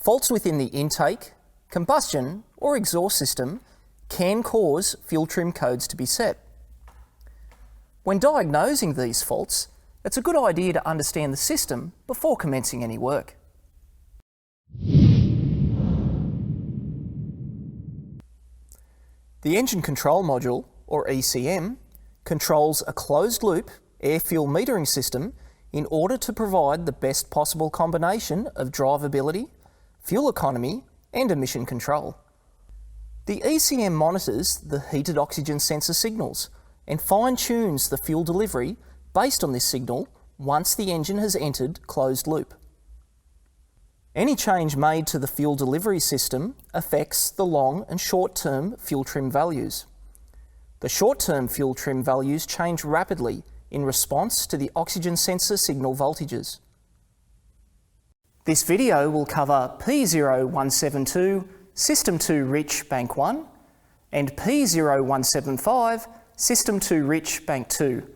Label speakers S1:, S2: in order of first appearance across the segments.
S1: Faults within the intake, combustion or exhaust system can cause fuel trim codes to be set. When diagnosing these faults, it's a good idea to understand the system before commencing any work. The Engine Control Module, or ECM, controls a closed-loop air-fuel metering system in order to provide the best possible combination of drivability, fuel economy and emission control. The ECM monitors the heated oxygen sensor signals and fine-tunes the fuel delivery based on this signal once the engine has entered closed loop. Any change made to the fuel delivery system affects the long and short-term fuel trim values. The short-term fuel trim values change rapidly in response to the oxygen sensor signal voltages. This video will cover P0172 System 2 Rich Bank 1 and P0175 System 2 Rich Bank 2.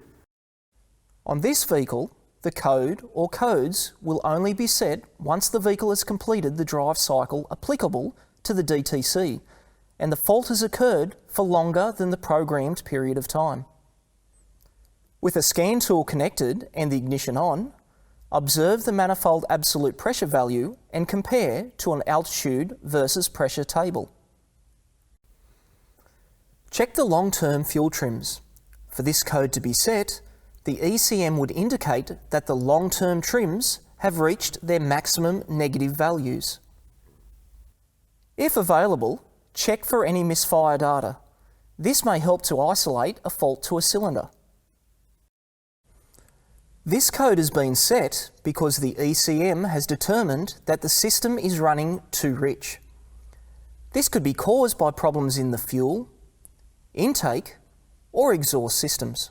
S1: On this vehicle, the code or codes will only be set once the vehicle has completed the drive cycle applicable to the DTC and the fault has occurred for longer than the programmed period of time. With a scan tool connected and the ignition on, observe the manifold absolute pressure value and compare to an altitude versus pressure table. Check the long-term fuel trims. For this code to be set, the ECM would indicate that the long-term trims have reached their maximum negative values. If available, check for any misfire data. This may help to isolate a fault to a cylinder. This code has been set because the ECM has determined that the system is running too rich. This could be caused by problems in the fuel, intake, or exhaust systems.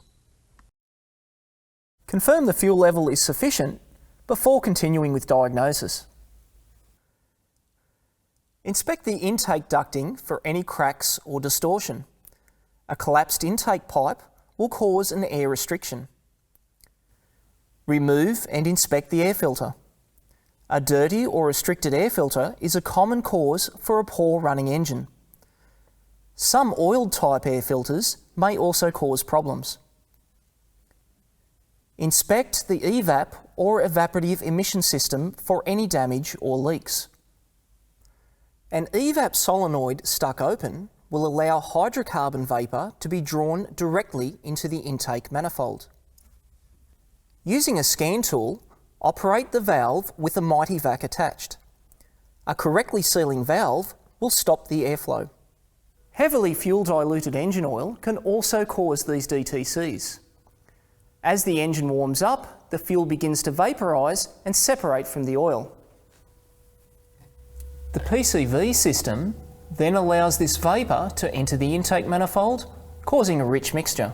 S1: Confirm the fuel level is sufficient before continuing with diagnosis. Inspect the intake ducting for any cracks or distortion. A collapsed intake pipe will cause an air restriction. Remove and inspect the air filter. A dirty or restricted air filter is a common cause for a poor running engine. Some oiled type air filters may also cause problems. Inspect the EVAP or evaporative emission system for any damage or leaks. An EVAP solenoid stuck open will allow hydrocarbon vapour to be drawn directly into the intake manifold. Using a scan tool, operate the valve with a Mighty-Vac attached. A correctly sealing valve will stop the airflow. Heavily fuel-diluted engine oil can also cause these DTCs. As the engine warms up, the fuel begins to vaporise and separate from the oil. The PCV system then allows this vapour to enter the intake manifold, causing a rich mixture.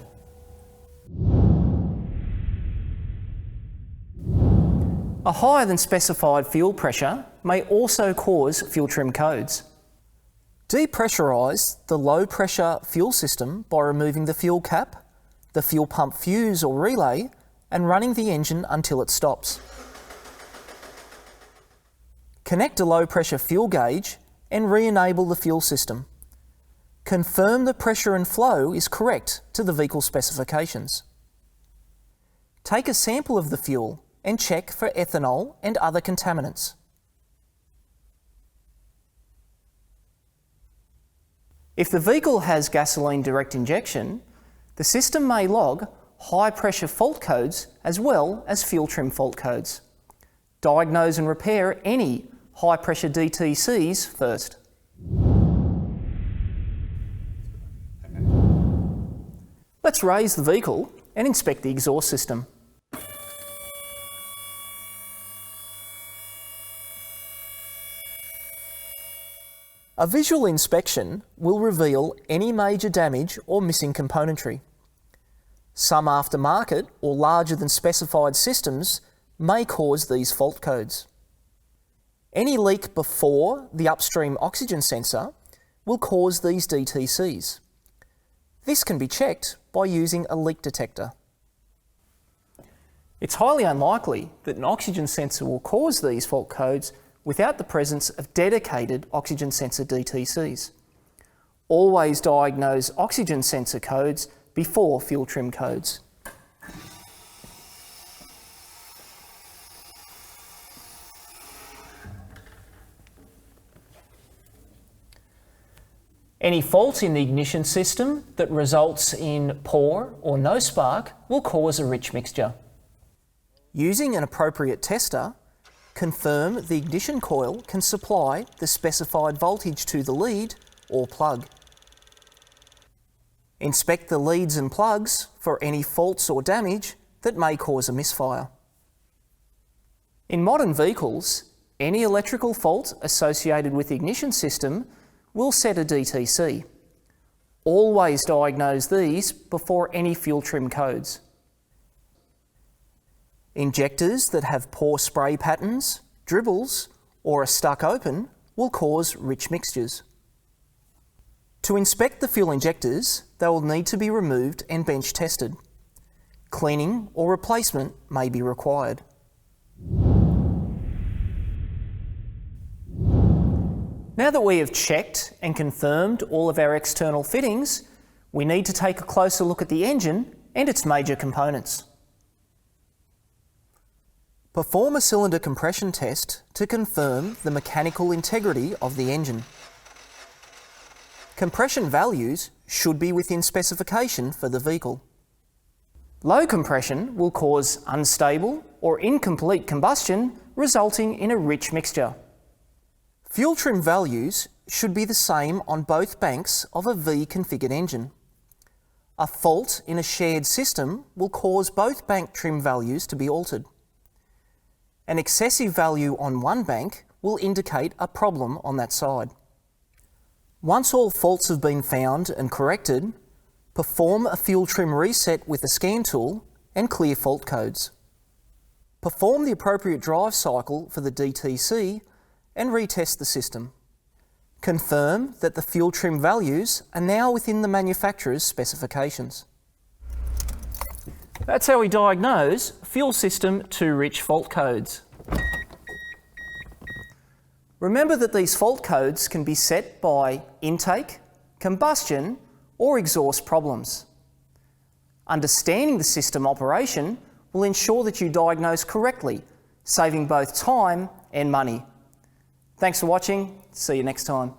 S1: A higher than specified fuel pressure may also cause fuel trim codes. Depressurise the low pressure fuel system by removing the fuel cap, the fuel pump fuse or relay, and running the engine until it stops. Connect a low pressure fuel gauge and re-enable the fuel system. Confirm the pressure and flow is correct to the vehicle specifications. Take a sample of the fuel and check for ethanol and other contaminants. If the vehicle has gasoline direct injection, the system may log high pressure fault codes as well as fuel trim fault codes. Diagnose and repair any high pressure DTCs first. Let's raise the vehicle and inspect the exhaust system. A visual inspection will reveal any major damage or missing componentry. Some aftermarket or larger than specified systems may cause these fault codes. Any leak before the upstream oxygen sensor will cause these DTCs. This can be checked by using a leak detector. It's highly unlikely that an oxygen sensor will cause these fault codes without the presence of dedicated oxygen sensor DTCs. Always diagnose oxygen sensor codes before fuel trim codes. Any fault in the ignition system that results in poor or no spark will cause a rich mixture. Using an appropriate tester, confirm the ignition coil can supply the specified voltage to the lead or plug. Inspect the leads and plugs for any faults or damage that may cause a misfire. In modern vehicles, any electrical fault associated with the ignition system will set a DTC. Always diagnose these before any fuel trim codes. Injectors that have poor spray patterns, dribbles, or are stuck open will cause rich mixtures. To inspect the fuel injectors, they will need to be removed and bench tested. Cleaning or replacement may be required. Now that we have checked and confirmed all of our external fittings, we need to take a closer look at the engine and its major components. Perform a cylinder compression test to confirm the mechanical integrity of the engine. Compression values should be within specification for the vehicle. Low compression will cause unstable or incomplete combustion, resulting in a rich mixture. Fuel trim values should be the same on both banks of a V-configured engine. A fault in a shared system will cause both bank trim values to be altered. An excessive value on one bank will indicate a problem on that side. Once all faults have been found and corrected, perform a fuel trim reset with a scan tool and clear fault codes. Perform the appropriate drive cycle for the DTC and retest the system. Confirm that the fuel trim values are now within the manufacturer's specifications. That's how we diagnose fuel system to rich fault codes. Remember that these fault codes can be set by intake, combustion, or exhaust problems. Understanding the system operation will ensure that you diagnose correctly, saving both time and money. Thanks for watching. See you next time.